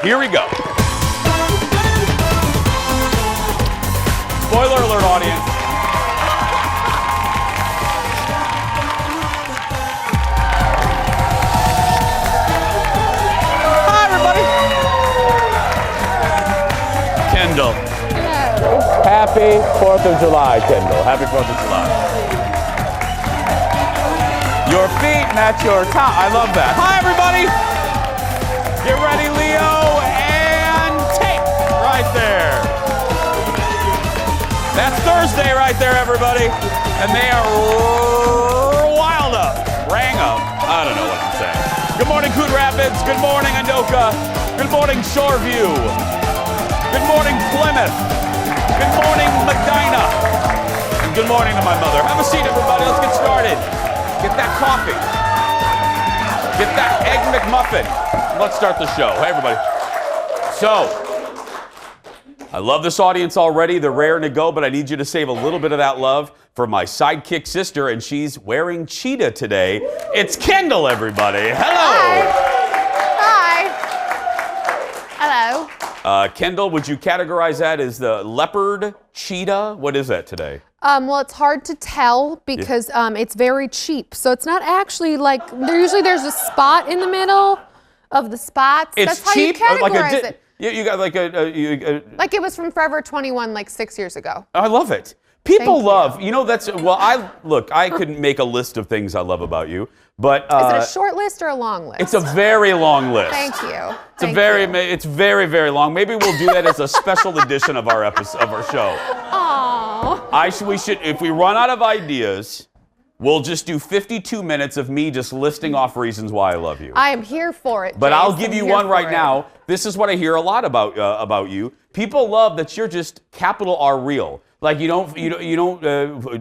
Here we go. Spoiler alert, audience. Hi, everybody. Kendall. Happy 4th of July, Kendall. Happy 4th of July. Your feet match your top. I love that. Hi, everybody. Get ready, Leo, and tape right there. That's Thursday right there, everybody. And they are wild up, rang up. I don't know what I'm saying. Good morning, Coon Rapids. Good morning, Anoka. Good morning, Shoreview. Good morning, Plymouth. Good morning, Medina. And good morning to my mother. Have a seat, everybody. Let's get started. Get that coffee. Get that Egg McMuffin. Let's start the show. Hey, everybody. So, I love this audience already. They're raring to go, but I need you to save a little bit of that love for my sidekick sister, and she's wearing cheetah today. It's Kendall, everybody. Hello. Hi. Hello. Kendall, would you categorize that as the leopard, cheetah? What is that today? Well, it's hard to tell because it's very cheap. So it's not actually like, there's a spot in the middle of the spots. It's That's cheap, how you categorize it. You got like like it was from Forever 21 like 6 years ago. I love it. People Thank love, that's, well, I couldn't make a list of things I love about you, but. Is it a short list or a long list? It's a very long list. Thank you. It's very, very long. Maybe we'll do that as a special edition of our show. Aww. We should, if we run out of ideas, we'll just do 52 minutes of me just listing off reasons why I love you. I am here for it, But Jace. I'll give you one right now. This is what I hear a lot about you. People love that you're just capital R real. Like you don't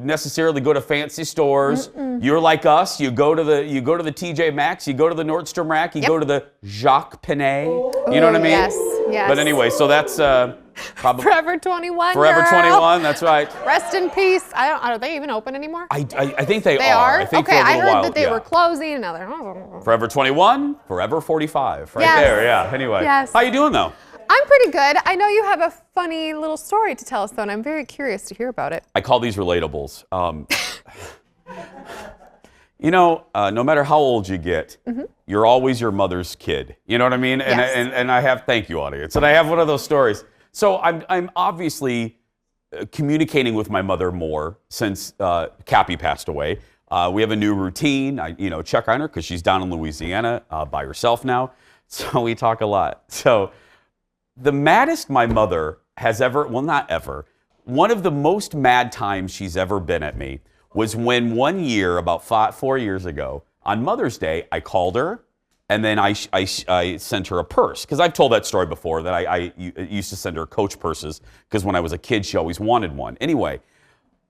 necessarily go to fancy stores. Mm-mm. You're like us. You go to the TJ Maxx. You go to the Nordstrom Rack. You go to the Jacques Penney. You know what I mean? Yes. But anyway, so that's probably Forever 21. Forever girl. 21. That's right. Rest in peace. Are they even open anymore? I think they They are. are? I think okay, for a I little heard while, that they were closing and now they're. Forever 21, Forever 45. Right Yes. there. Yeah. Anyway. Yes. How you doing though? I'm pretty good. I know you have a funny little story to tell us, though, and I'm very curious to hear about it. I call these relatables. No matter how old you get, you're always your mother's kid. You know what I mean? And I have, thank you, audience. And I have one of those stories. So I'm obviously communicating with my mother more since Cappy passed away. We have a new routine. I check on her because she's down in Louisiana by herself now. So we talk a lot. So the maddest my mother has ever, well, not ever, one of the most mad times she's ever been at me was when one year, about 4 years ago, on Mother's Day, I called her and then I sent her a purse. Because I've told that story before, that I used to send her Coach purses because when I was a kid, she always wanted one. Anyway,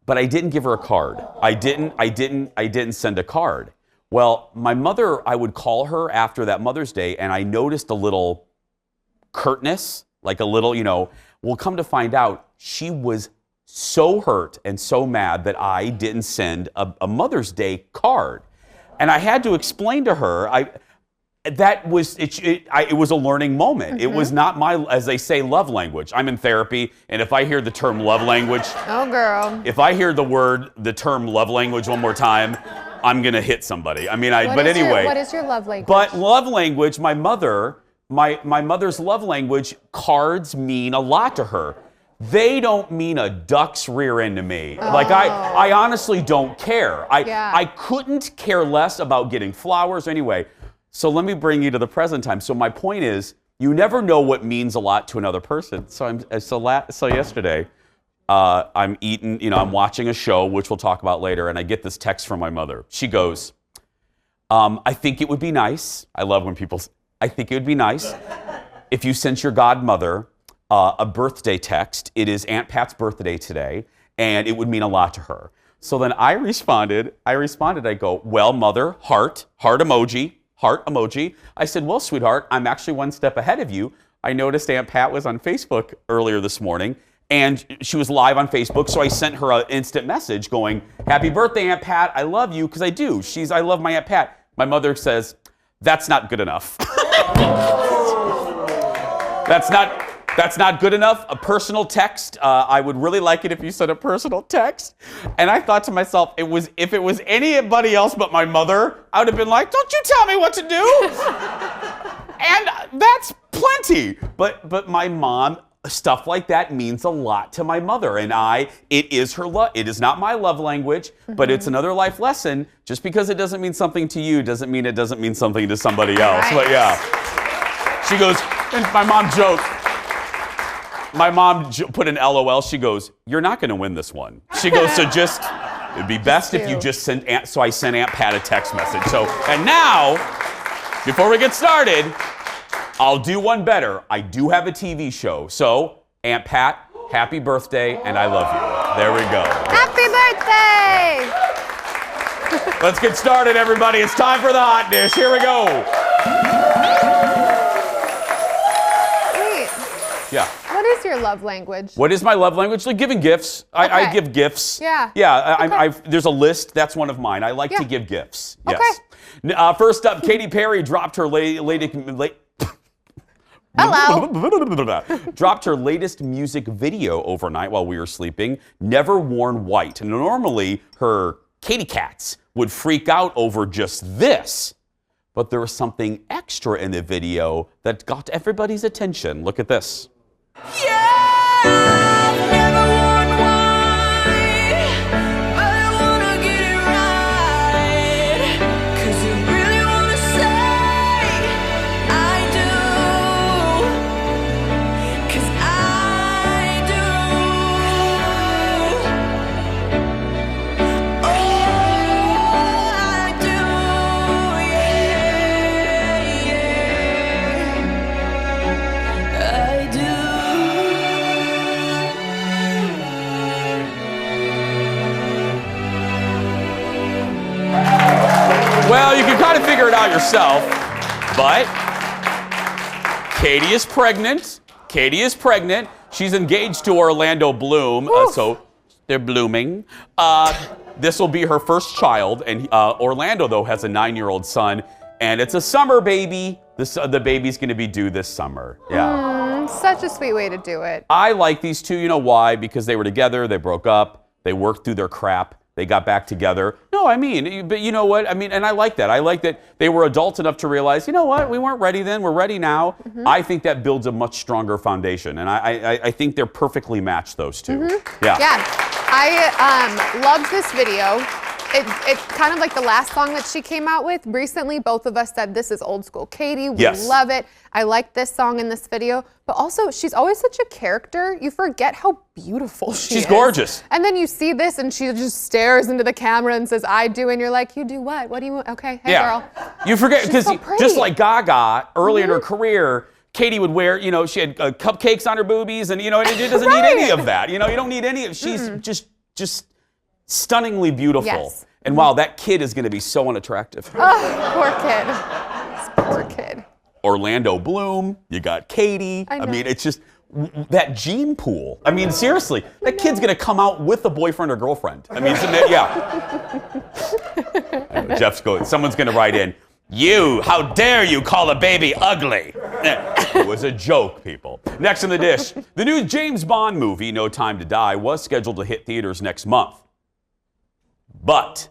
but I didn't give her a card. I didn't send a card. Well, my mother, I would call her after that Mother's Day and I noticed a little curtness, like a little, we'll come to find out she was so hurt and so mad that I didn't send a Mother's Day card. And I had to explain to her, it was a learning moment. It was not my, as they say, love language. I'm in therapy, and if I hear the term love language, oh girl, if I hear the term love language one more time, I'm gonna hit somebody. I mean, but anyway. What is your love language? But love language, my mother's love language, cards mean a lot to her. They don't mean a duck's rear end to me. Oh. Like I honestly don't care. Yeah. I couldn't care less about getting flowers anyway. So let me bring you to the present time. So my point is, you never know what means a lot to another person. So yesterday, I'm eating, I'm watching a show, which we'll talk about later, and I get this text from my mother. She goes, I think it would be nice. I love when people, I think it would be nice if you sent your godmother a birthday text. It is Aunt Pat's birthday today, and it would mean a lot to her. So then I responded, I go, well, mother, heart emoji. I said, well, sweetheart, I'm actually one step ahead of you. I noticed Aunt Pat was on Facebook earlier this morning, and she was live on Facebook, so I sent her an instant message going, happy birthday, Aunt Pat, I love you, because I do. I love my Aunt Pat. My mother says, that's not good enough. That's not good enough. A personal text. I would really like it if you sent a personal text. And I thought to myself, if it was anybody else but my mother, I would have been like, don't you tell me what to do. And that's plenty. But my mom, stuff like that means a lot to my mother. And it is her love. It is not my love language, but it's another life lesson. Just because it doesn't mean something to you doesn't mean it doesn't mean something to somebody else. Right. But yeah. She goes, and my mom joked. My mom put an LOL. She goes, you're not going to win this one. She goes, so it'd be best if you just sent Aunt, so I sent Aunt Pat a text message. So, and now, before we get started, I'll do one better. I do have a TV show. So, Aunt Pat, happy birthday, and I love you. There we go. Happy birthday! Let's get started, everybody. It's time for the hot dish. Here we go. Wait. Yeah. What is your love language? What is my love language? Like giving gifts. I Okay. give gifts. Yeah. Yeah. Okay. There's a list. That's one of mine. I like to Yeah. give gifts. Okay. Yes. First up, Katy Perry dropped her Hello. dropped her latest music video overnight while we were sleeping. Never Worn White. And normally her Katy Cats would freak out over just this. But there was something extra in the video that got everybody's attention. Look at this. Well, you can kind of figure it out yourself, but Katy is pregnant. Katy is pregnant. She's engaged to Orlando Bloom, so they're blooming. This will be her first child, and Orlando, though, has a 9-year-old son, and it's a summer baby. The baby's going to be due this summer. Yeah. Such a sweet way to do it. I like these two. You know why? Because they were together. They broke up. They worked through their crap. They got back together. No, I mean, but you know what? I mean, and I like that. I like that they were adults enough to realize, you know what? We weren't ready then. We're ready now. I think that builds a much stronger foundation. And I think they're perfectly matched, those two. Yeah. Yeah. I loved this video. It's kind of like the last song that she came out with. Recently, both of us said this is old school Katy. We love it. I like this song in this video. But also, she's always such a character. You forget how beautiful she is. She's gorgeous. And then you see this and she just stares into the camera and says, I do. And you're like, you do what? What do you want? Okay, hey girl. You forget, because so just like Gaga, early in her career, Katy would wear, you know, she had cupcakes on her boobies, and, you know, it doesn't need any of that. You know, you don't need any of, she's just stunningly beautiful. Yes. And wow, that kid is going to be so unattractive. Oh, poor kid. This poor kid. Orlando Bloom, you got Katy. I know. mean, it's just that gene pool. I mean, seriously, that kid's going to come out with a boyfriend or girlfriend. I mean, I know, Jeff's going, someone's going to write in, how dare you call a baby ugly? It was a joke, people. Next on the dish, the new James Bond movie, No Time to Die, was scheduled to hit theaters next month. But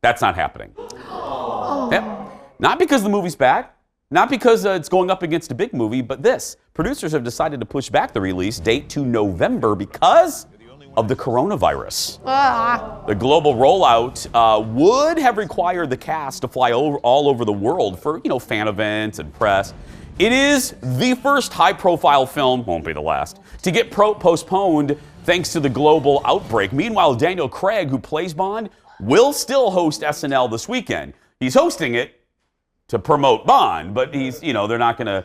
that's not happening. Yep. Not because the movie's bad, not because it's going up against a big movie, but this. Producers have decided to push back the release date to November because of the coronavirus. The global rollout would have required the cast to fly all over the world for, you know, fan events and press. It is the first high-profile film, won't be the last, to get postponed thanks to the global outbreak. Meanwhile, Daniel Craig, who plays Bond, will still host SNL this weekend. He's hosting it to promote Bond, but he's, you know, they're not going to.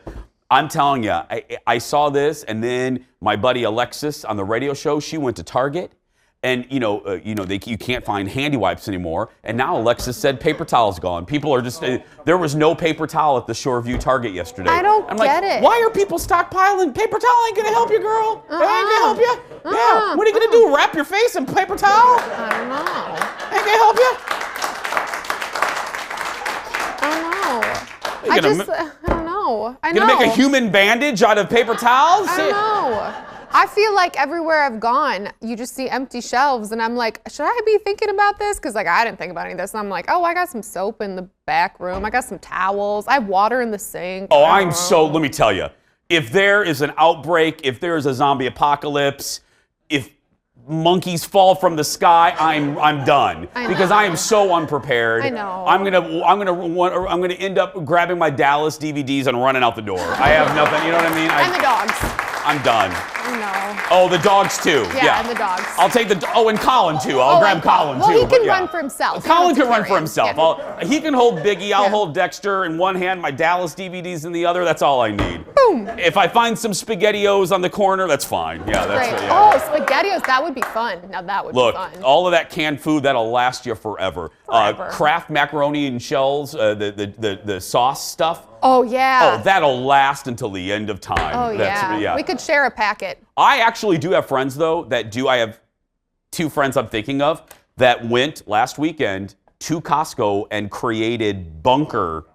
I'm telling you, I saw this, and then my buddy Alexis on the radio show, she went to Target, and you can't find handy wipes anymore, and now Alexis said paper towel's gone. People are just there was no paper towel at the Shoreview Target yesterday. I don't I'm get like, it. why are people stockpiling? Paper towel ain't gonna help you, girl. It ain't gonna help you. Yeah. What are you gonna do? Wrap your face in paper towel? I don't know. Ain't gonna help you. I don't know. I don't know. know. I know. Gonna make a human bandage out of paper towels? I know. I feel like everywhere I've gone, you just see empty shelves, and I'm like, should I be thinking about this? Because like I didn't think about any of this. And I'm like, oh, I got some soap in the back room. I got some towels. I have water in the sink. Oh, let me tell you, if there is an outbreak, if there is a zombie apocalypse, if monkeys fall from the sky, I'm done because I am so unprepared. I know. I'm gonna end up grabbing my Dallas DVDs and running out the door. I have nothing. You know what I mean? And the dogs. I'm done. I know. Oh, the dogs too. Yeah, and the dogs. I'll take and Colin too. I'll grab Colin too. Well, he can run for himself. Colin can run for himself. Yeah. He can hold Biggie. I'll hold Dexter in one hand, my Dallas DVDs in the other. That's all I need. Boom. If I find some SpaghettiOs on the corner, that's fine. Yeah, that's great. yeah. Oh, SpaghettiOs, that would be fun. Now that would be fun. Look, all of that canned food, that'll last you forever. Kraft macaroni and shells, the sauce stuff. Oh, yeah. Oh, that'll last until the end of time. Oh, yeah. We could share a packet. I actually do have friends, though, that do. I have 2 friends I'm thinking of that went last weekend to Costco and created bunker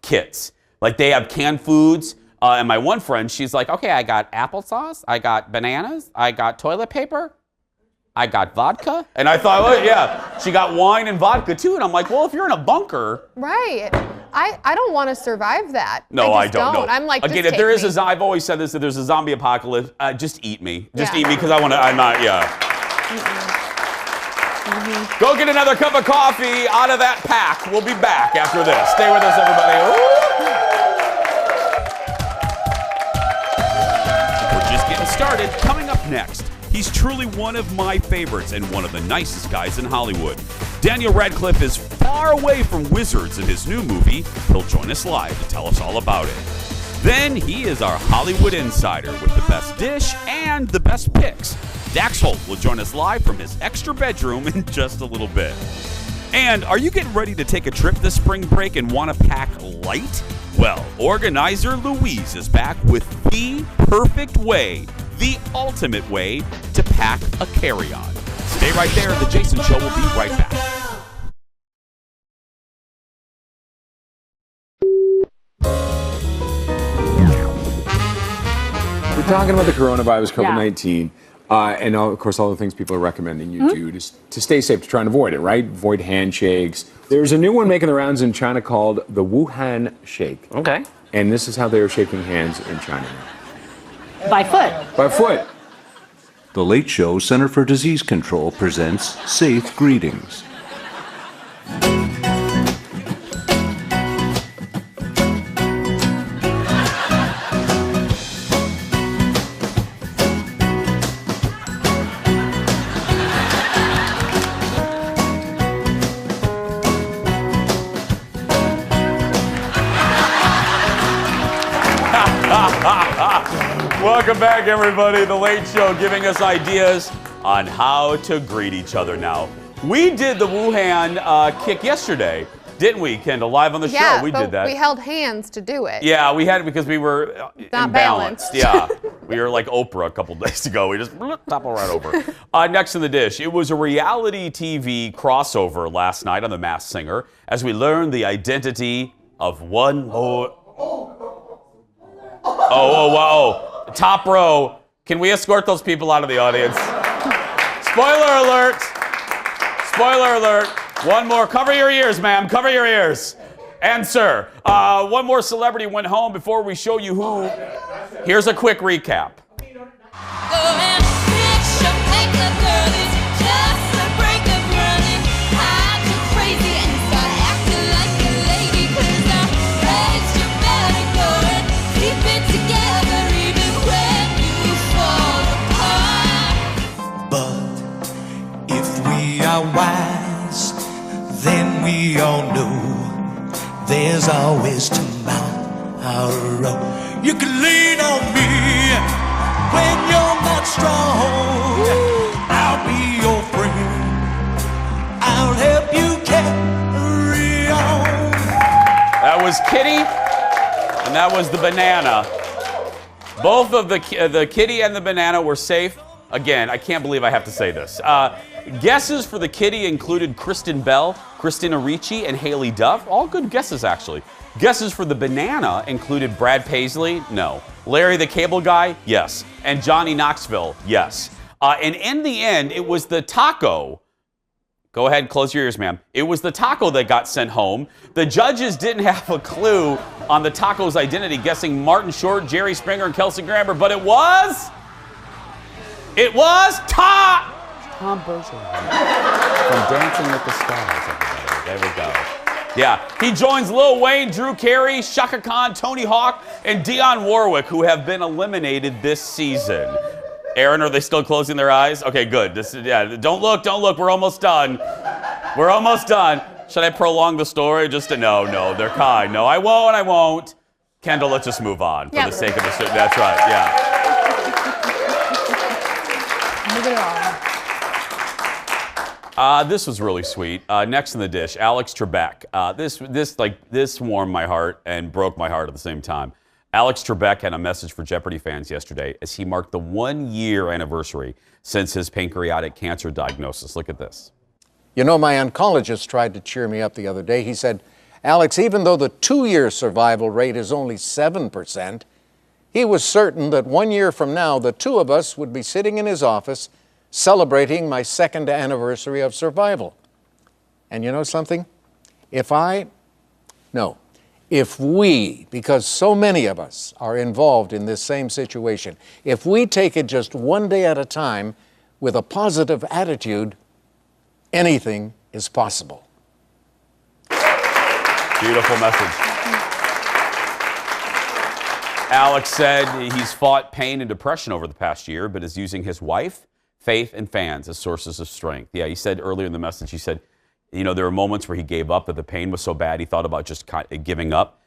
kits. Like, they have canned foods. And my one friend, she's like, okay, I got applesauce, I got bananas, I got toilet paper, I got vodka. And I thought, well, yeah, she got wine and vodka, too. And I'm like, well, if you're in a bunker. Right. I don't want to survive that. No, I don't know. I'm like, again, if there is I've always said this, if there's a zombie apocalypse, just eat me. Just eat me because I'm not, Go get another cup of coffee out of that pack. We'll be back after this. Stay with us, everybody. We're just getting started. Coming up next, he's truly one of my favorites and one of the nicest guys in Hollywood. Daniel Radcliffe is far away from wizards in his new movie. He'll join us live to tell us all about it. Then he is our Hollywood insider with the best dish and the best picks. Dax Holt will join us live from his extra bedroom in just a little bit. And are you getting ready to take a trip this spring break and want to pack light? Well, organizer Louise is back with the perfect way, the ultimate way to pack a carry-on. Stay right there. The Jason Show will be right back. We're talking about the coronavirus, COVID-19, and of course all the things people are recommending you do to stay safe, to try and avoid it, right? Avoid handshakes. There's a new one making the rounds in China called the Wuhan Shake. Okay. And this is how they are shaking hands in China. By foot. By foot. The Late Show Center for Disease Control presents Safe Greetings. Welcome back, everybody. The Late Show giving us ideas on how to greet each other now. We did the Wuhan kick yesterday, didn't we, Kendall? Live on the show, we did that. We held hands to do it. Yeah, we had it because we were Not imbalanced. balanced. Yeah, we were like Oprah a couple days ago. We just topple right over. Next in the dish, it was a reality TV crossover last night on The Masked Singer as we learned the identity of one more. Oh. Top row. Can we escort those people out of the audience? Spoiler alert. Spoiler alert. One more. Cover your ears, ma'am. Cover your ears. And sir, one more celebrity went home before we show you who. Here's a quick recap. Wise, then we all know there's always tomorrow. You can lean on me when you're not strong. I'll be your friend. I'll help you carry on. That was Kitty, and that was the banana. Both of the kitty and the banana were safe. Again, I can't believe I have to say this. Guesses for the kitty included Kristen Bell, Christina Ricci, and Haley Duff. All good guesses, actually. Guesses for the banana included Brad Paisley? No. Larry the Cable Guy? Yes. And Johnny Knoxville? Yes. And in the end, it was the taco. Go ahead, close your ears, ma'am. It was the taco that got sent home. The judges didn't have a clue on the taco's identity, guessing Martin Short, Jerry Springer, and Kelsey Grammer, but it was Tom Bergeron from Dancing with the Stars. There we go. Yeah, he joins Lil Wayne, Drew Carey, Shaka Khan, Tony Hawk, and Dionne Warwick, who have been eliminated this season. Aaron, are they still closing their eyes? Okay, good. Don't look. We're almost done. Should I prolong the story? No, they're kind. No, I won't. Kendall, let's just move on for the sake of the story. That's right, yeah. Move it on. This was really sweet. Next in the dish, Alex Trebek. This warmed my heart and broke my heart at the same time. Alex Trebek had a message for Jeopardy fans yesterday as he marked the 1-year anniversary since his pancreatic cancer diagnosis. Look at this. You know, my oncologist tried to cheer me up the other day. He said, Alex, even though the 2-year survival rate is only 7%, he was certain that 1 year from now, the two of us would be sitting in his office celebrating my 2nd anniversary of survival. And you know something? If we, because so many of us are involved in this same situation, if we take it just one day at a time with a positive attitude, anything is possible. Beautiful message. Alex said he's fought pain and depression over the past year, but is using his wife, faith, and fans as sources of strength. Yeah, he said earlier in the message, he said, you know, there were moments where he gave up, that the pain was so bad, he thought about just kind of giving up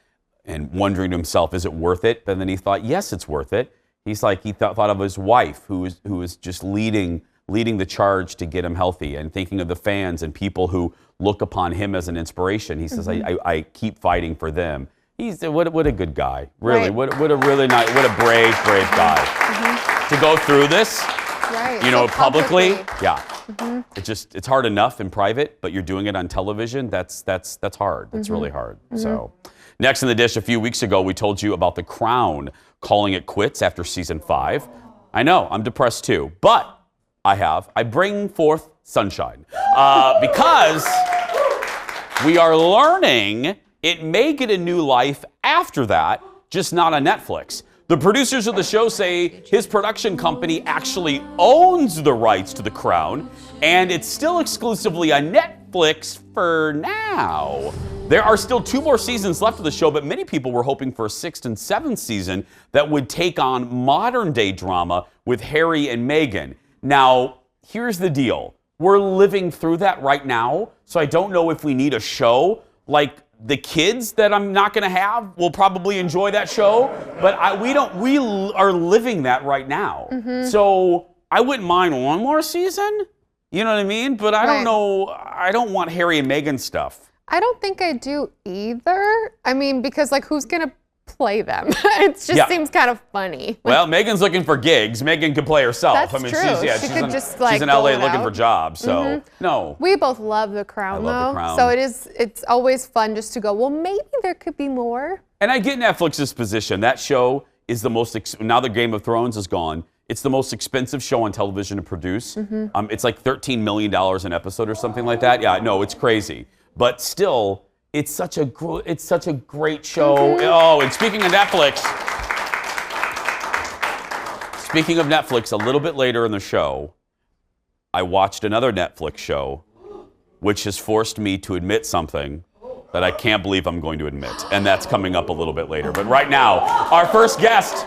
and wondering to himself, is it worth it? But then he thought, yes, it's worth it. He's like, he thought of his wife, who was just leading the charge to get him healthy, and thinking of the fans and people who look upon him as an inspiration. He says, I keep fighting for them. What a good guy, really. Right. What a really nice, what a brave guy. Mm-hmm. To go through this, right. You know, so publicly. Yeah. Mm-hmm. It's hard enough in private, but you're doing it on television. That's hard. That's really hard. Mm-hmm. So, next in the dish, a few weeks ago, we told you about The Crown calling it quits after season 5. I know, I'm depressed too, but I bring forth sunshine because we are learning it may get a new life after that, just not on Netflix. The producers of the show say his production company actually owns the rights to The Crown, and it's still exclusively on Netflix for now. There are still 2 more seasons left of the show, but many people were hoping for a 6th and 7th season that would take on modern-day drama with Harry and Meghan. Now, here's the deal. We're living through that right now, so I don't know if we need a show. Like, the kids that I'm not going to have will probably enjoy that show, but we are living that right now. Mm-hmm. So I wouldn't mind 1 more season, you know what I mean? But I don't know, I don't want Harry and Meghan stuff. I don't think I do either. I mean, because like who's going to play them? It just seems kind of funny. Well, Meghan's looking for gigs. Meghan can play herself. That's true. She's in LA looking for jobs. So no. We both love The Crown, though. The Crown. So it's always fun just to go, well, maybe there could be more. And I get Netflix's position. That show is the most, now that Game of Thrones is gone, it's the most expensive show on television to produce. Mm-hmm. It's like $13 million an episode or something like that. Yeah, no, it's crazy. But still, it's such a great show. Mm-hmm. Oh, and speaking of Netflix, a little bit later in the show, I watched another Netflix show, which has forced me to admit something that I can't believe I'm going to admit, and that's coming up a little bit later. But right now, our first guest.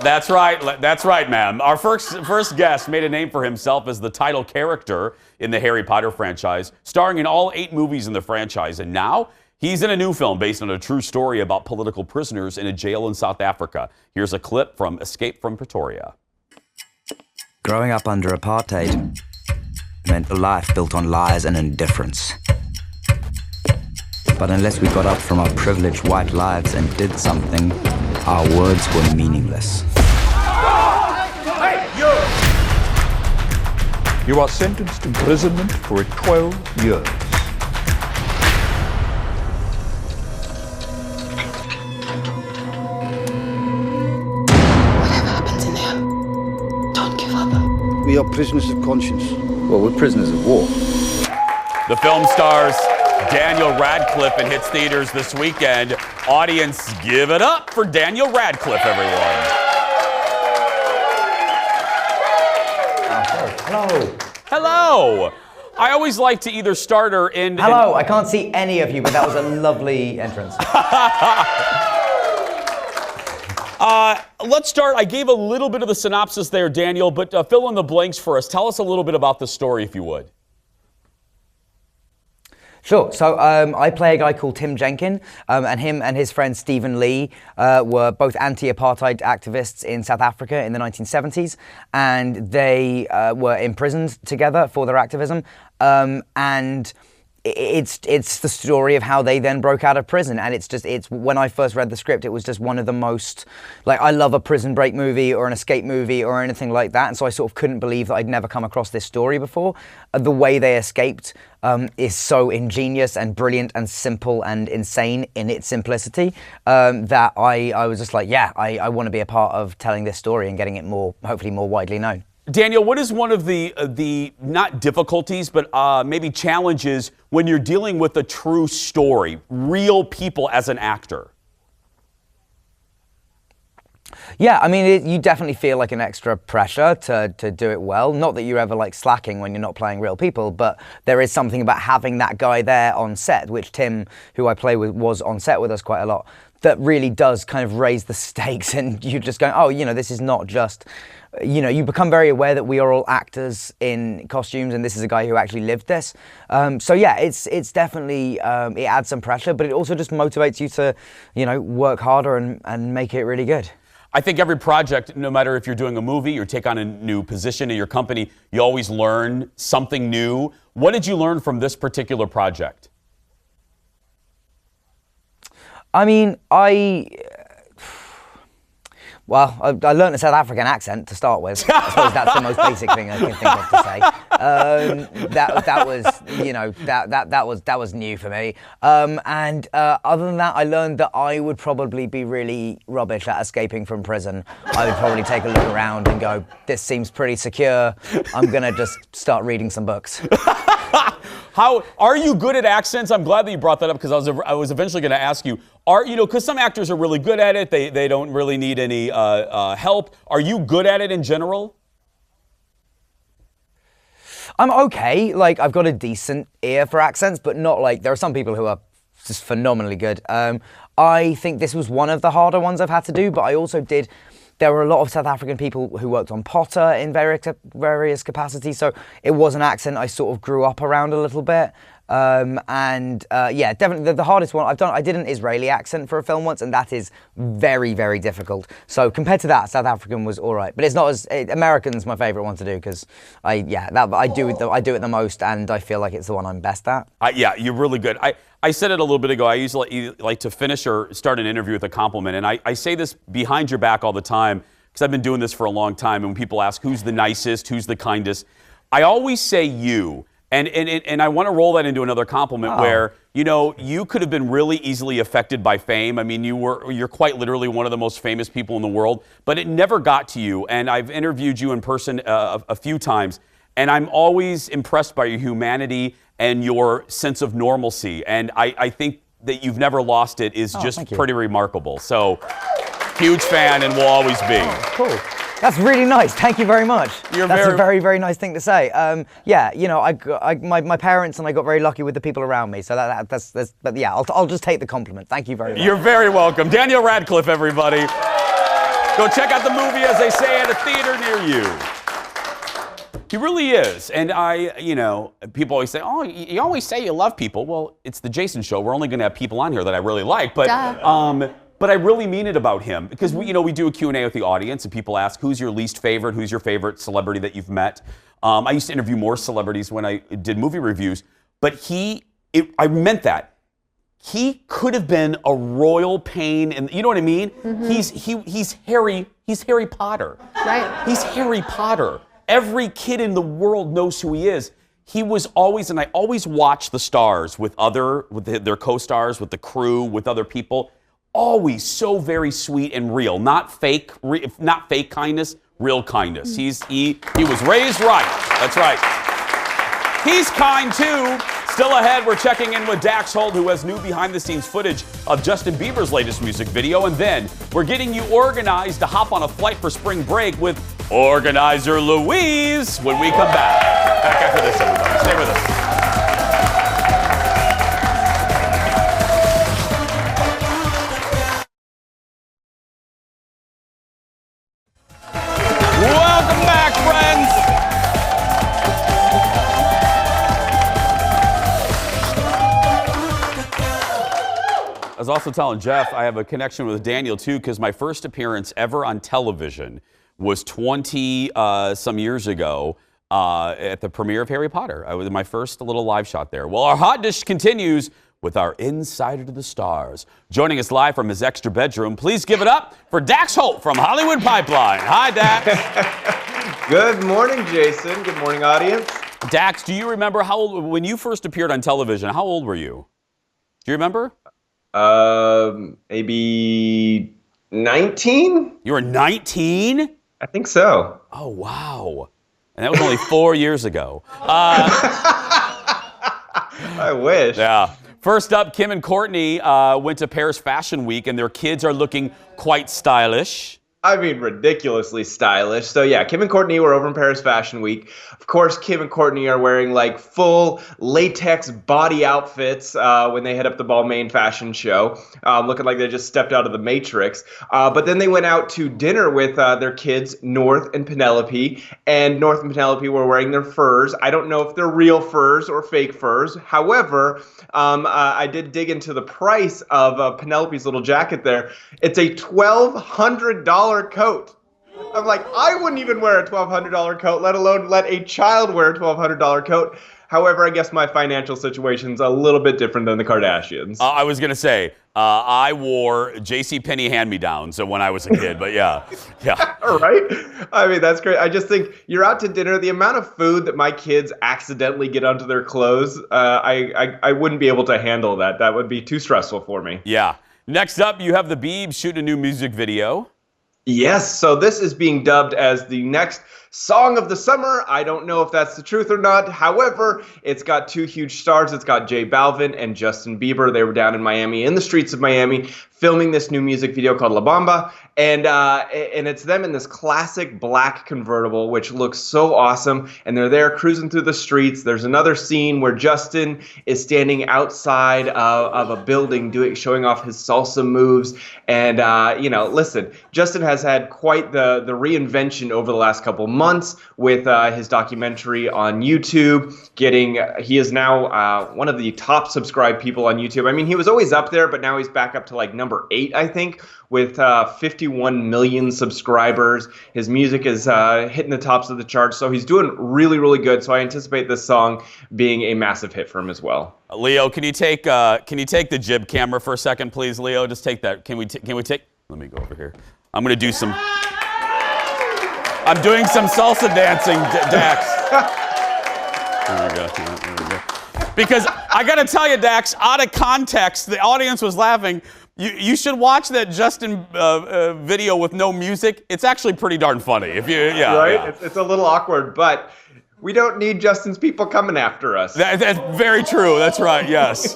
That's right, ma'am. Our first guest made a name for himself as the title character in the Harry Potter franchise, starring in all 8 movies in the franchise, and now he's in a new film based on a true story about political prisoners in a jail in South Africa. Here's a clip from Escape from Pretoria. Growing up under apartheid meant a life built on lies and indifference. But unless we got up from our privileged white lives and did something, our words were meaningless. Hey, you are sentenced to imprisonment for 12 years. We are prisoners of conscience. Well, we're prisoners of war. The film stars Daniel Radcliffe and hits theaters this weekend. Audience, give it up for Daniel Radcliffe, everyone. Hello. Hello. I always like to either start or end. Hello, I can't see any of you, but that was a lovely entrance. Let's start. I gave a little bit of the synopsis there, Daniel, but fill in the blanks for us. Tell us a little bit about the story, if you would. Sure. So I play a guy called Tim Jenkin, and him and his friend Stephen Lee were both anti-apartheid activists in South Africa in the 1970s, and they were imprisoned together for their activism. And it's the story of how they then broke out of prison, and it's when I first read the script, it was just one of the most, like, I love a prison break movie or an escape movie or anything like that, and so I sort of couldn't believe that I'd never come across this story before. The way they escaped is so ingenious and brilliant and simple and insane in its simplicity, that I was just like, yeah, I want to be a part of telling this story and getting it hopefully more widely known. Daniel, what is one of the not difficulties, but maybe challenges when you're dealing with a true story, real people as an actor? Yeah, I mean, you definitely feel like an extra pressure to do it well. Not that you're ever like slacking when you're not playing real people, but there is something about having that guy there on set, which Tim, who I play with, was on set with us quite a lot, that really does kind of raise the stakes, and you're just going, oh, this is not just, you become very aware that we are all actors in costumes, and this is a guy who actually lived this. So yeah, it's definitely, it adds some pressure, but it also just motivates you to, work harder and make it really good. I think every project, no matter if you're doing a movie or take on a new position in your company, you always learn something new. What did you learn from this particular project? I mean, I learned a South African accent to start with. I suppose that's the most basic thing I can think of to say. That was new for me. And other than that, I learned that I would probably be really rubbish at escaping from prison. I would probably take a look around and go, this seems pretty secure. I'm gonna just start reading some books. How are you good at accents? I'm glad that you brought that up, because I was eventually going to ask you. Because some actors are really good at it. They don't really need any help. Are you good at it in general? I'm okay. Like, I've got a decent ear for accents, but not like, there are some people who are just phenomenally good. I think this was one of the harder ones I've had to do, but I also did. There were a lot of South African people who worked on Potter in various capacities, so it was an accent I sort of grew up around a little bit. Yeah, definitely the hardest one I did an Israeli accent for a film once, and that is very, very difficult. So compared to that, South African was all right, but it's not as American's my favorite one to do, because I do it the most, and I feel like it's the one I'm best at. Yeah, you're really good. I said it a little bit ago. I usually like to finish or start an interview with a compliment, and I say this behind your back all the time, because I've been doing this for a long time, and when people ask who's the nicest, who's the kindest, I always say you. And I want to roll that into another compliment where, you could have been really easily affected by fame. I mean, you're quite literally one of the most famous people in the world, but it never got to you. And I've interviewed you in person a few times, and I'm always impressed by your humanity and your sense of normalcy. And I think that you've never lost it is just pretty remarkable. So, huge fan, and will always be. Oh, cool. That's really nice. Thank you very much. That's a very, very nice thing to say. Yeah, my parents and I got very lucky with the people around me. So but yeah, I'll just take the compliment. Thank you very much. You're very welcome. Daniel Radcliffe, everybody. Go check out the movie, as they say, at a theater near you. He really is. And people always say, oh, you always say you love people. Well, it's the Jason Show. We're only going to have people on here that I really like. But I really mean it about him, because we do a Q&A with the audience, and people ask, who's your least favorite? Who's your favorite celebrity that you've met? I used to interview more celebrities when I did movie reviews, but I meant that. He could have been a royal pain, and you know what I mean? Mm-hmm. He's Harry Potter. Right. He's Harry Potter. Every kid in the world knows who he is. He was always, and I always watch the stars with their co-stars, with the crew, with other people. Always so very sweet and real, not fake kindness, real kindness. He was raised right. That's right. He's kind too. Still ahead, we're checking in with Dax Holt, who has new behind-the-scenes footage of Justin Bieber's latest music video. And then we're getting you organized to hop on a flight for spring break with Organizer Louise when we come back. Back after this, everybody. Stay with us. Welcome back, friends. I was also telling Jeff I have a connection with Daniel too, because my first appearance ever on television was 20 some years ago at the premiere of Harry Potter. I was my first little live shot there. Well, our hot dish continues with our Insider to the Stars. Joining us live from his extra bedroom, please give it up for Dax Holt from Hollywood Pipeline. Hi, Dax. Good morning, Jason. Good morning, audience. Dax, do you remember how old, when you first appeared on television, how old were you? Do you remember? Maybe 19? You were 19? I think so. Oh, wow. And that was only 4 years ago. I wish. Yeah. First up, Kim and Courtney went to Paris Fashion Week, and their kids are looking quite stylish. I mean, ridiculously stylish. So yeah, Kim and Courtney were over in Paris Fashion Week. Of course, Kim and Courtney are wearing like full latex body outfits when they head up the Balmain fashion show, looking like they just stepped out of the Matrix. But then they went out to dinner with their kids, North and Penelope. And North and Penelope were wearing their furs. I don't know if they're real furs or fake furs. However, I did dig into the price of Penelope's little jacket there. It's a $1,200 coat. I'm like, I wouldn't even wear a $1,200 coat, let alone let a child wear a $1,200 coat. However, I guess my financial situation's a little bit different than the Kardashians. I was going to say, I wore JCPenney hand-me-downs when I was a kid, but yeah. All right. I mean, that's great. I just think you're out to dinner. The amount of food that my kids accidentally get onto their clothes, I wouldn't be able to handle that. That would be too stressful for me. Yeah. Next up, you have the Biebs shooting a new music video. Yes, so this is being dubbed as the next song of the summer. I don't know if that's the truth or not. However, it's got two huge stars. It's got J Balvin and Justin Bieber. They were down in Miami, in the streets of Miami, filming this new music video called La Bamba. And it's them in this classic black convertible, which looks so awesome. And they're there cruising through the streets. There's another scene where Justin is standing outside of a building showing off his salsa moves. And, listen, Justin has had quite the reinvention over the last couple months with his documentary on YouTube. He is now one of the top subscribed people on YouTube. I mean, he was always up there, but now he's back up to like number 8, I think, with 51 million subscribers. His music is hitting the tops of the charts, so he's doing really, really good. So I anticipate this song being a massive hit for him as well. Leo, can you take the jib camera for a second, please, Leo? Just take that. Can we take? Let me go over here. I'm gonna do some. I'm doing some salsa dancing, Dax. There we go. Because I gotta tell you, Dax, out of context, the audience was laughing. You should watch that Justin video with no music. It's actually pretty darn funny. Right? Yeah. It's a little awkward, but we don't need Justin's people coming after us. That's very true. That's right. Yes.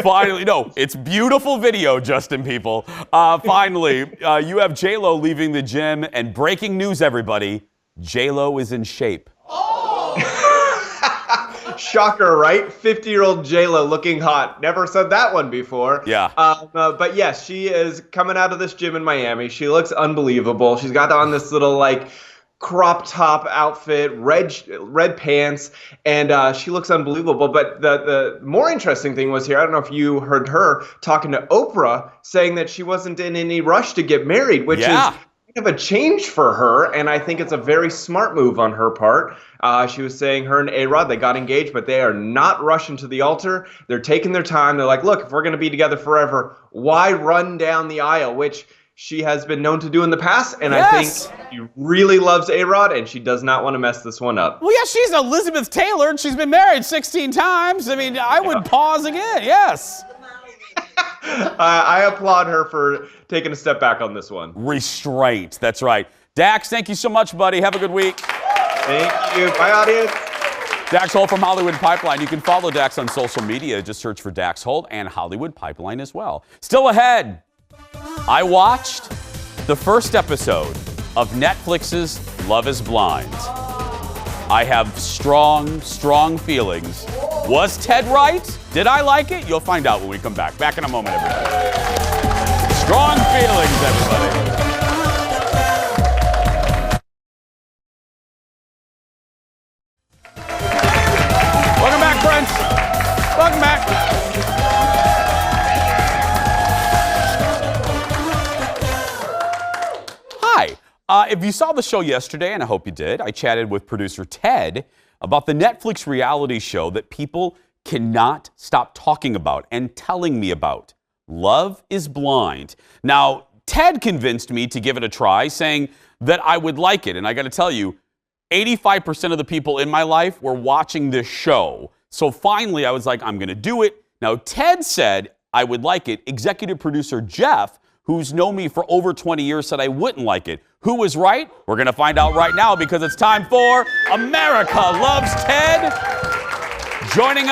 Finally, no, it's beautiful video, Justin people. Finally, you have J-Lo leaving the gym, and breaking news, everybody, J-Lo is in shape. Shocker, right? 50-year-old J-Lo looking hot. Never said that one before. Yeah. But yes, she is coming out of this gym in Miami. She looks unbelievable. She's got on this little crop top outfit, red pants, and she looks unbelievable. But the more interesting thing was here, I don't know if you heard her talking to Oprah saying that she wasn't in any rush to get married, which is kind of a change for her, and I think it's a very smart move on her part. She was saying her and A-Rod, they got engaged, but they are not rushing to the altar. They're taking their time. They're like, look, if we're going to be together forever, why run down the aisle, which she has been known to do in the past, and I think she really loves A-Rod, and she does not want to mess this one up. Well, yeah, she's Elizabeth Taylor, and she's been married 16 times. I mean, I would pause again, yes. I applaud her for taking a step back on this one. Restraint, that's right. Dax, thank you so much, buddy. Have a good week. Thank you. Bye, audience. Dax Holt from Hollywood Pipeline. You can follow Dax on social media. Just search for Dax Holt and Hollywood Pipeline as well. Still ahead, I watched the first episode of Netflix's Love is Blind. I have strong, strong feelings. Was Ted right? Did I like it? You'll find out when we come back. Back in a moment, everybody. Strong feelings, everybody. Welcome back, friends. Welcome back. Hi. If you saw the show yesterday, and I hope you did, I chatted with producer Ted about the Netflix reality show that people cannot stop talking about and telling me about. Love is Blind. Now, Ted convinced me to give it a try, saying that I would like it. And I got to tell you, 85% of the people in my life were watching this show. So finally, I was like, I'm going to do it. Now, Ted said I would like it. Executive producer Jeff, who's known me for over 20 years, said I wouldn't like it. Who was right? We're going to find out right now because it's time for America Loves Ted. Joining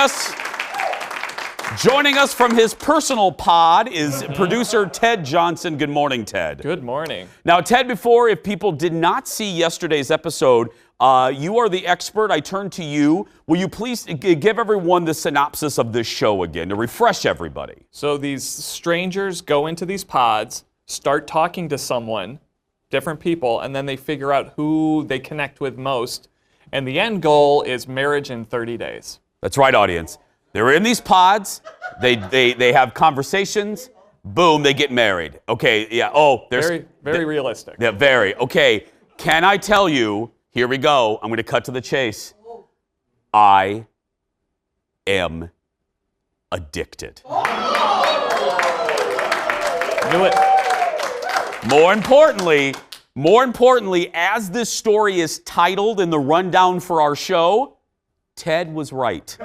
us from his personal pod is producer Ted Johnson. Good morning, Ted. Good morning. Now, Ted, before, if people did not see yesterday's episode, you are the expert. I turn to you. Will you please give everyone the synopsis of this show again to refresh everybody? So these strangers go into these pods, start talking to someone, different people, and then they figure out who they connect with most. And the end goal is marriage in 30 days. That's right, audience. They're in these pods. They have conversations. Boom, they get married. Okay, yeah. Oh, there's very realistic. Yeah, very. Okay, can I tell you? Here we go. I'm going to cut to the chase. I am addicted. Knew it. More importantly, as this story is titled in the rundown for our show, Ted was right.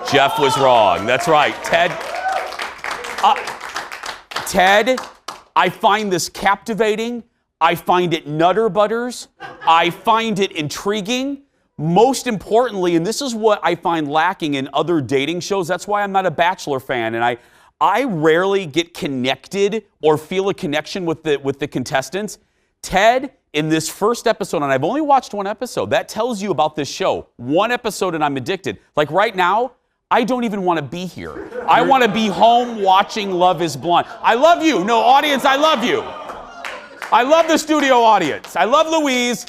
Jeff was wrong. That's right. Ted, I find this captivating. I find it nutter butters. I find it intriguing. Most importantly, and this is what I find lacking in other dating shows, that's why I'm not a Bachelor fan, and I rarely get connected or feel a connection with the contestants. Ted, in this first episode, and I've only watched one episode, that tells you about this show. One episode and I'm addicted. Like right now, I don't even want to be here. I want to be home watching Love is Blind. I love you. No, audience, I love you. I love the studio audience. I love Louise,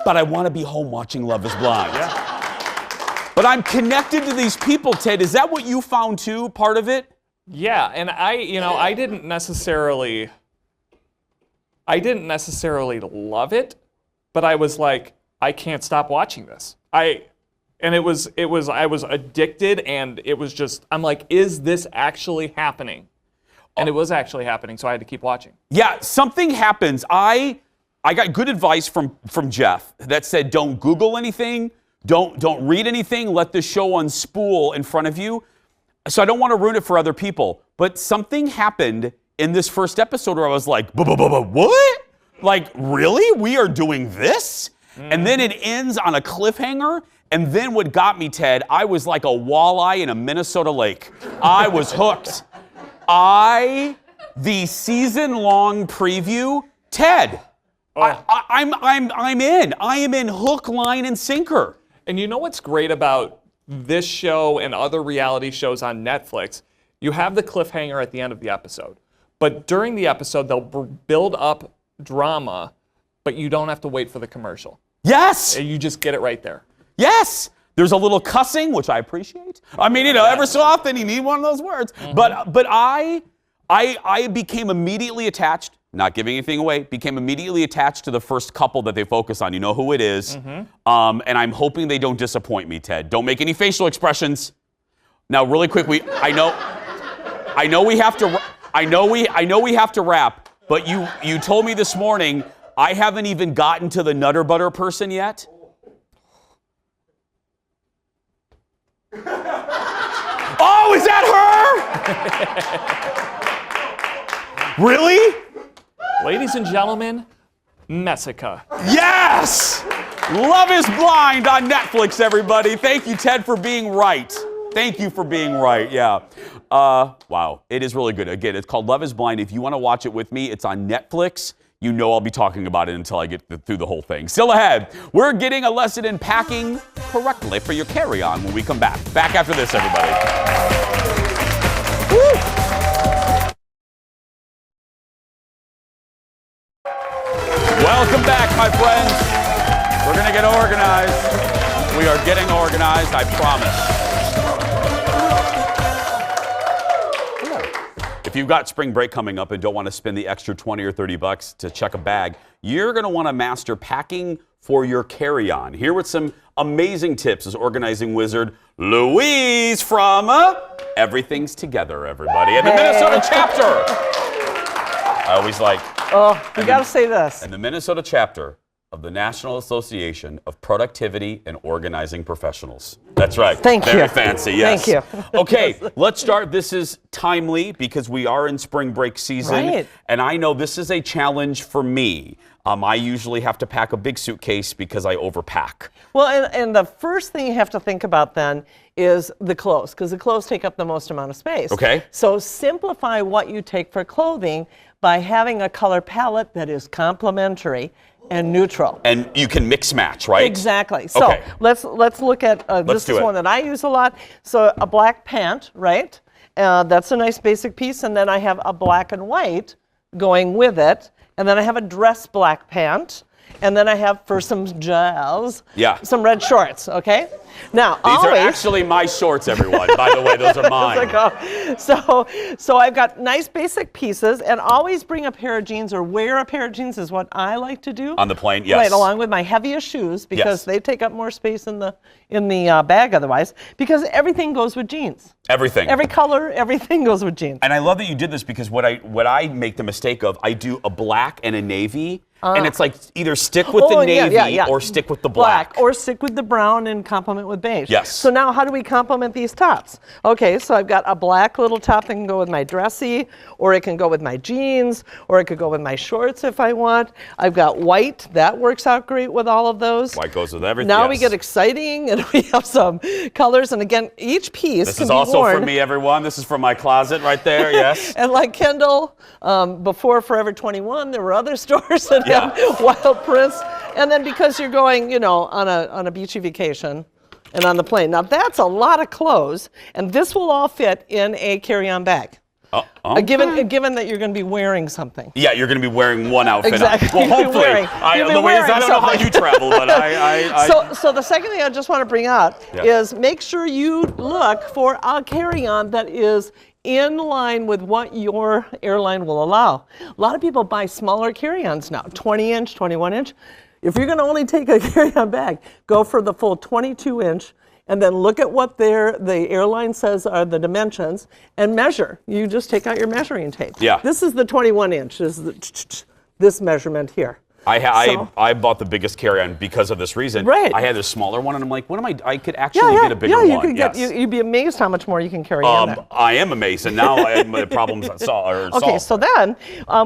but I want to be home watching Love is Blind. Yeah. But I'm connected to these people, Ted. Is that what you found too, part of it? Yeah, and I didn't necessarily love it, but I was like, I can't stop watching this. I was addicted, and it was just, I'm like, is this actually happening? And it was actually happening, so I had to keep watching. Yeah, something happens. I got good advice from Jeff that said, don't Google anything, don't read anything, let the show unspool in front of you. So I don't want to ruin it for other people. But something happened in this first episode where I was like, what? Like, really? We are doing this? And then it ends on a cliffhanger. And then what got me, Ted, I was like a walleye in a Minnesota lake. I was hooked. The season-long preview, Ted, I'm in. I am in hook, line, and sinker. And you know what's great about this show and other reality shows on Netflix? You have the cliffhanger at the end of the episode. But during the episode, they'll build up drama, but you don't have to wait for the commercial. Yes! You just get it right there. Yes! There's a little cussing, which I appreciate. I mean, every so often you need one of those words. Mm-hmm. But I became immediately attached, not giving anything away, became immediately attached to the first couple that they focus on. You know who it is. Mm-hmm. And I'm hoping they don't disappoint me, Ted. Don't make any facial expressions. Now, really quick, I know we have to wrap, but you told me this morning I haven't even gotten to the Nutter Butter person yet. Oh, is that her? Really? Ladies and gentlemen, Messica. Yes! Love is Blind on Netflix, everybody. Thank you, Ted, for being right. Thank you for being right, yeah. Wow, it is really good. Again, it's called Love is Blind. If you want to watch it with me, it's on Netflix. You know I'll be talking about it until I get through the whole thing. Still ahead, we're getting a lesson in packing correctly for your carry-on when we come back. Back after this, everybody. Woo! Welcome back, my friends. We're going to get organized. We are getting organized, I promise. If you've got spring break coming up and don't want to spend the extra 20 or 30 bucks to check a bag, you're going to want to master packing for your carry-on. Here with some amazing tips is organizing wizard Louise from Everything's Together, everybody. And the Minnesota chapter. I always like. Oh, you got to say this. And the Minnesota chapter of the National Association of Productivity and Organizing Professionals. That's right. Thank you. Very fancy, yes. Thank you. Okay, let's start. This is timely because we are in spring break season. Right. And I know this is a challenge for me. I usually have to pack a big suitcase because I overpack. Well, and the first thing you have to think about then is the clothes, because the clothes take up the most amount of space. Okay. So simplify what you take for clothing by having a color palette that is complementary and neutral. And you can mix match, right? Exactly. So okay. let's look at this is one that I use a lot. So a black pant, right? That's a nice basic piece, and then I have a black and white going with it, and then I have a dress black pant, and then I have for some jazz, some red shorts. Okay. Now these are actually my shorts, everyone. By the way, those are mine. So I've got nice basic pieces, and always bring a pair of jeans or wear a pair of jeans is what I like to do. On the plane, yes. Right, along with my heaviest shoes because they take up more space in the bag otherwise. Because everything goes with jeans. Everything. Every color, everything goes with jeans. And I love that you did this because what I make the mistake of, I do a black and a navy. And it's like either stick with the navy or stick with the black. Or stick with the brown and complement with beige. Yes. So now how do we complement these tops? Okay, so I've got a black little top that can go with my dressy, or it can go with my jeans, or it could go with my shorts if I want. I've got white. That works out great with all of those. White goes with everything. Now we get exciting and we have some colors. And again, each piece this can is be also worn. for me, everyone. This is from my closet right there, yes. And like Kendall, before Forever 21, there were other stores that have wild prints. And then because you're going, on a beachy vacation and on the plane. Now that's a lot of clothes, and this will all fit in a carry-on bag. Given that you're going to be wearing something. Yeah, you're going to be wearing one outfit. Exactly. Well, hopefully. Louise, I don't know how you travel, but So the second thing I just want to bring out is make sure you look for a carry-on that is in line with what your airline will allow. A lot of people buy smaller carry-ons now, 20-inch, 21-inch. If you're going to only take a carry-on bag, go for the full 22-inch, and then look at what the airline says are the dimensions and measure. You just take out your measuring tape. Yeah. This is the 21-inch. This measurement here. I bought the biggest carry-on because of this reason. Right. I had a smaller one, and I'm like, I could actually get a bigger one. You'd be amazed how much more you can carry on there. I am amazed, and now the problems solved. Okay, so then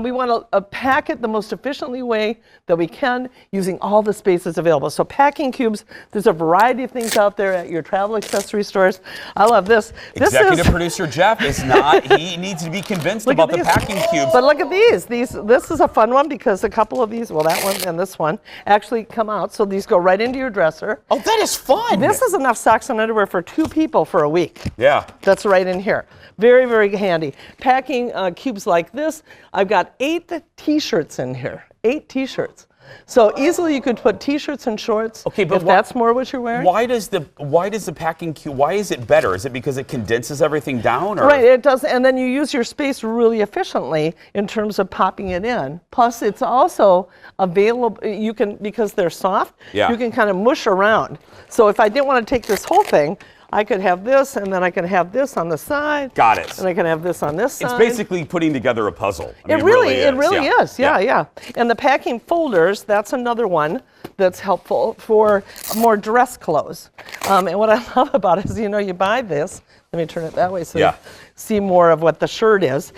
we want to pack it the most efficiently way that we can using all the spaces available. So packing cubes, there's a variety of things out there at your travel accessory stores. I love this. Executive producer Jeff is not, he needs to be convinced about the packing cubes. But look at these. This is a fun one because a couple of these, that one and this one actually come out. So these go right into your dresser. Oh, that is fun. This is enough socks and underwear for 2 people for a week. Yeah. That's right in here. Very, very handy. Packing cubes like this. I've got 8 t-shirts in here. 8 t-shirts. So easily you could put t-shirts and shorts. Okay, but if that's more what you're wearing. Why does the packing cube? Why is it better? Is it because it condenses everything down? Or? Right, it does, and then you use your space really efficiently in terms of popping it in. Plus, it's also available. You can, because they're soft. You can kind of mush around. So if I didn't want to take this whole thing, I could have this, and then I can have this on the side. Got it. And I can have this on this side. It's basically putting together a puzzle. I mean, it really is. Yeah. And the packing folders, that's another one that's helpful for more dress clothes. And what I love about it is, you buy this. Let me turn it that way so you see more of what the shirt is.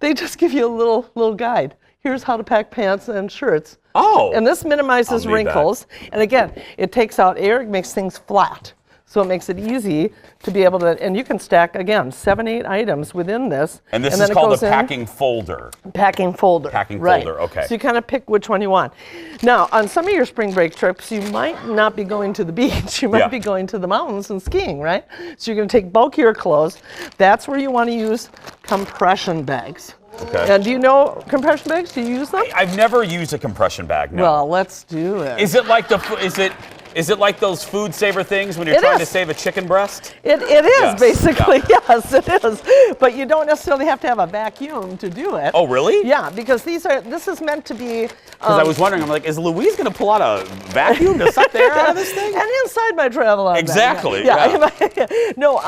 They just give you a little guide. Here's how to pack pants and shirts Oh. And this minimizes I'll need wrinkles. And again, it takes out air, it makes things flat. So it makes it easy to be able to, and you can stack, again, 7, 8 items within this. And this is called a packing folder. Packing folder. Packing right. folder, okay. So you kind of pick which one you want. Now, on some of your spring break trips, you might not be going to the beach. You might be going to the mountains and skiing, right? So you're going to take bulkier clothes. That's where you want to use compression bags. Okay. And do you know compression bags? Do you use them? I've never used a compression bag, no. Well, let's do it. Is it like is it like those food saver things when you're trying to save a chicken breast? It is, basically, yes, it is. But you don't necessarily have to have a vacuum to do it. Oh, really? Yeah, because this is meant to be... Because I was wondering, I'm like, is Louise going to pull out a vacuum to suck the air out of this thing? And inside my travel on Exactly, No,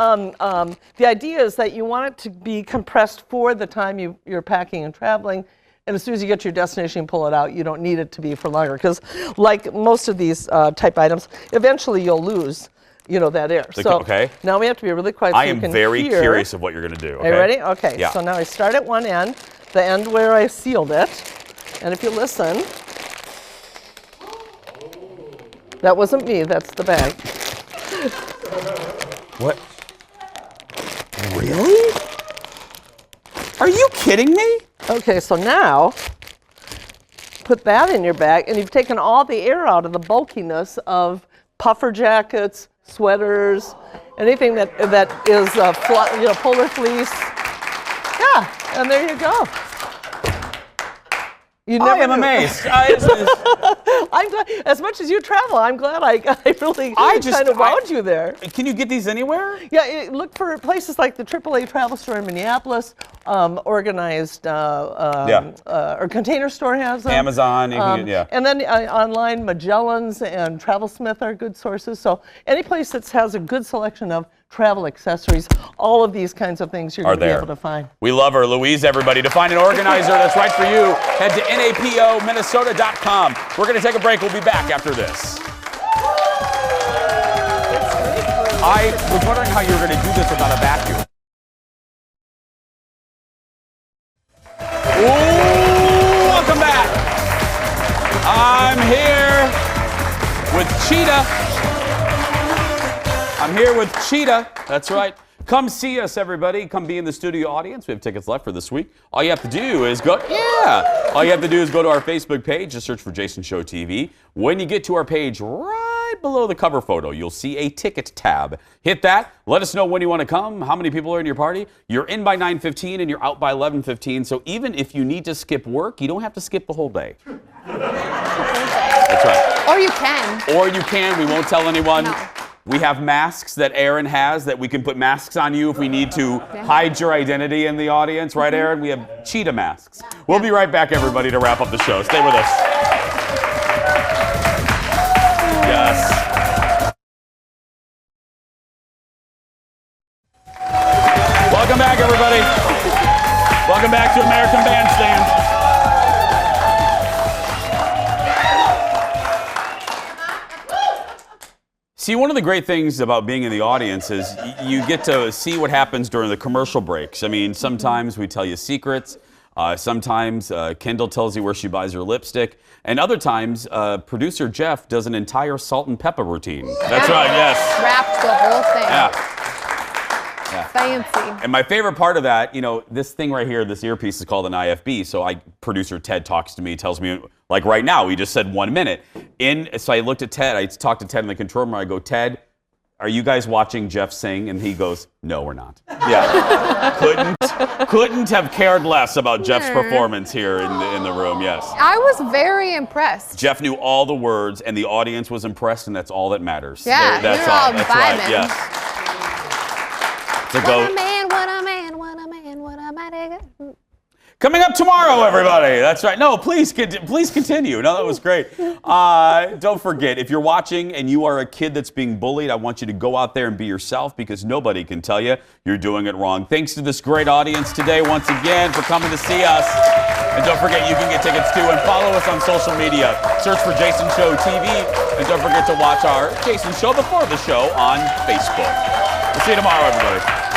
the idea is that you want it to be compressed for the time you're packing and traveling. And as soon as you get to your destination and pull it out, you don't need it to be for longer. Because like most of these type items, eventually you'll lose, that air. So now we have to be really quiet so I you am can very hear. curious of what you're going to do. Okay? Are you ready? Okay, Yeah. so now I start at one end, the end where I sealed it. And if you listen, that wasn't me, that's the bag. What? Really? Are you kidding me? Okay, so now put that in your bag, and you've taken all the air out of the bulkiness of puffer jackets, sweaters, anything that is polar fleece. Yeah, and there you go. I am amazed. I'm glad, as much as you travel, I'm glad I really kind of wowed you there. Can you get these anywhere? Yeah, look for places like the AAA Travel Store in Minneapolis, organized, or Container Store has them. Amazon, And then online, Magellan's and TravelSmith are good sources. So any place that has a good selection of travel accessories, all of these kinds of things you're going to be able to find. We love her. Louise, everybody. To find an organizer that's right for you, head to napominnesota.com. We're going to take a break. We'll be back after this. I was wondering how you were going to do this without a vacuum. Ooh, welcome back. I'm here with Cheetah. I'm here with Cheetah. That's right. Come see us, everybody. Come be in the studio audience. We have tickets left for this week. All you have to do is go to our Facebook page. Just search for Jason Show TV. When you get to our page, right below the cover photo, you'll see a ticket tab. Hit that. Let us know when you want to come, how many people are in your party. You're in by 9:15 and you're out by 11:15. So even if you need to skip work, you don't have to skip the whole day. That's right. Or you can. Or you can. We won't tell anyone. No. We have masks that Aaron has that we can put masks on you if we need to hide your identity in the audience. Right, Aaron? We have cheetah masks. We'll be right back, everybody, to wrap up the show. Stay with us. Yes. Welcome back, everybody. Welcome back to American Bandstand. See, one of the great things about being in the audience is you get to see what happens during the commercial breaks. I mean, sometimes we tell you secrets. Sometimes Kendall tells you where she buys her lipstick. And other times, producer Jeff does an entire salt and pepper routine. That's right, yes. Wrapped the whole thing. Yeah. Fancy. And my favorite part of that, this thing right here, this earpiece is called an IFB. So producer Ted talks to me, tells me, like right now, he just said 1 minute. So I looked at Ted, I talked to Ted in the control room, I go, Ted, are you guys watching Jeff sing? And he goes, no, we're not. Yeah. couldn't have cared less about Jeff's performance here in the room, yes. I was very impressed. Jeff knew all the words and the audience was impressed, and that's all that matters. Yeah, that's you're all That's vibing. right, yes. What a man, what a man, what a man, what a mighty God. Coming up tomorrow, everybody. That's right. No, please continue. No, that was great. Don't forget, if you're watching and you are a kid that's being bullied, I want you to go out there and be yourself, because nobody can tell you you're doing it wrong. Thanks to this great audience today once again for coming to see us. And don't forget, you can get tickets too, and follow us on social media. Search for Jason Show TV, and don't forget to watch our Jason Show before the show on Facebook. We'll see you tomorrow, everybody.